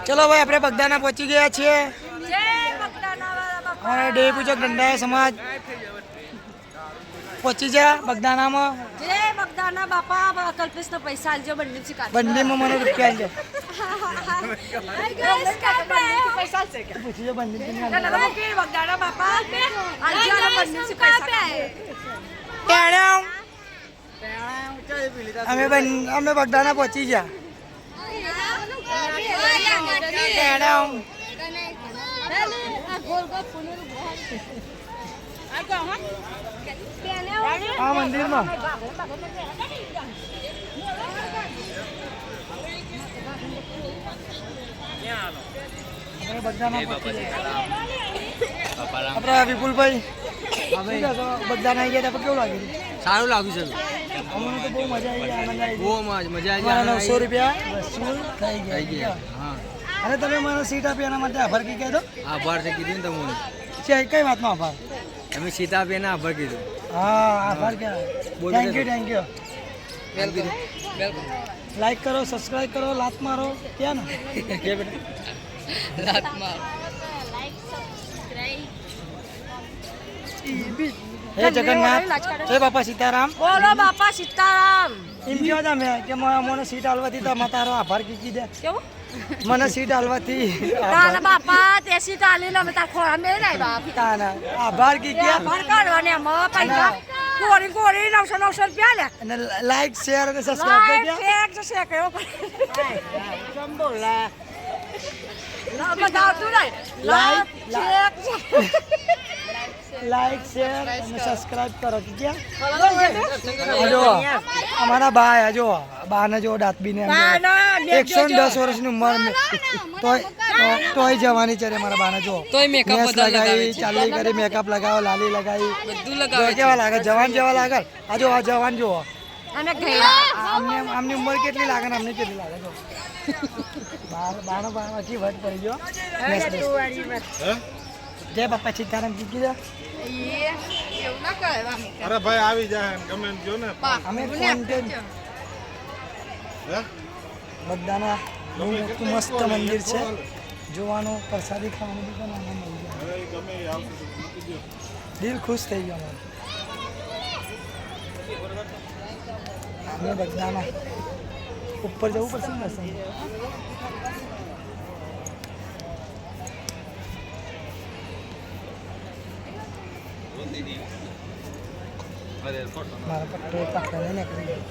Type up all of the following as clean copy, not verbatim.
ચલો ભાઈ આપણે બગદાના પહોંચી ગયા છીએ અને દેવી પૂજક દંડાય સમાજ પહોંચી જા બગદાનામાં. જય બગદાના બાપા કલ્પેશના પૈસા આલજો બંડીમાં મને રૂપિયા આલજો. પૈસા છે કે પૂછીજો બંડી બગદાના બાપા આલજો બંને પૈસા અમે બગદાના પહોંચી ગયા. આ મંદિરમાં આપણા વિપુલભાઈ બગદાના આવી ગયા કેવું લાગ્યું? સારું લાગ્યું છે. અમને તો બહુ મજા આવી, આનંદ આવી. બહુ મજા આવી. 900 રૂપિયા વસૂલ થઈ ગયા. હા. અને તમે મને સીટ આપી એના માટે આભાર કી કહેજો. આભાર છે કીધું ને તમને. કઈ વાતનો આભાર? તમે સીટ આપી એને આભાર કીધું. હા આભાર કહેવાય. Thank you. લાઈક કરો, સબસ્ક્રાઇબ કરો, લાત મારો ક્યાં ને લાત માર. હે જગન્નાથ, હે બાપા સીતારામ. બોલો બાપા સીતારામ. એમ કહો તમે કે મને સીટ આલવાથી તમે તારો આભાર કીધી દે. કેવું મને સીટ આલવાથી તારા બાપા તે સીટ આલીને અમે તાર ખોરા મેળ નહીં બાપ તાના આભાર કી કે આભાર કાઢવાને એમાં પૈસા કોરી 900 રૂપિયા લે અને લાઈક શેર અને સબસ્ક્રાઇબ કરી દે. ફેક છે કેવો સંબોલા ના બતાવ તું નહીં લાઈક શેર અને સબસ્ક્રાઇબ કરો કે જો અમારા બા જો બાને જો દાંતબીને 110 વર્ષની ઉંમર તોય જવાની છે મારા બાને જો તોય મેકઅપ લગાવી, ચાલી કરી, મેકઅપ લગાવો, લાલી લગાવી, બધું લગાવે. કેવા લાગે? જવાન જેવા લાગે. આ જો આ જવાન જો અને ગયા આમની ઉંમર કેટલી લાગે ને અમને કેટલી લાગે જો બાનો બાકી વટ પડી ગયો. જય બાપા સીતારામ કીધી દે. અરે ભાઈ આવી જાય ગમે જો ને અમે કોન્ટેન્ટ બગદાના બહુ મોટું મસ્ત મંદિર છે, જોવાનું, પ્રસાદી ખાવાનું બી પણ આનંદ મળી જાય. દિલ ખુશ થઈ ગયો અમારું. અમે બગદાના ઉપર જવું પડશે ને દર્શન. મારા પટ્ટો પકડે નીકળી ગયો.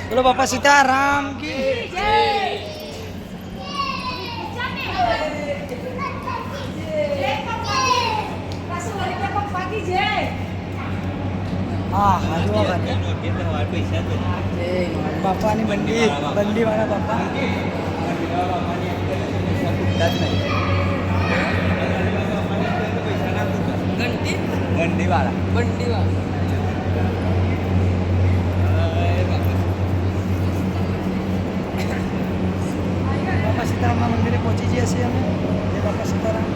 બોલો બાપા સીતારામ કી જય. હા હા જો બાપાની બંડી વાળા બાપા બંડી વાળા બાપા સીતારામના મંદિરે પહોંચી જઈએ છીએ અમે. જય બાપા સીતારામ.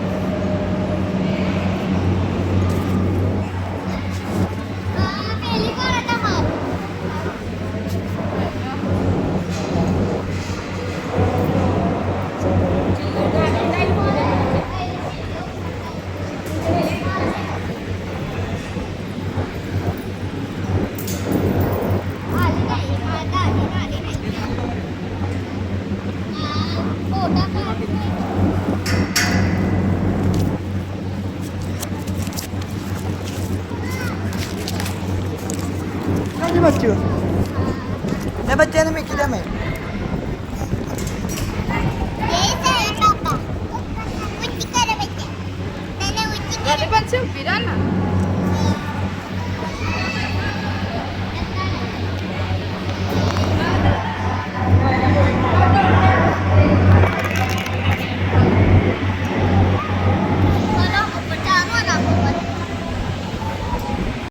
बच्चों मैं बच्चे ने मिकी में बच्चे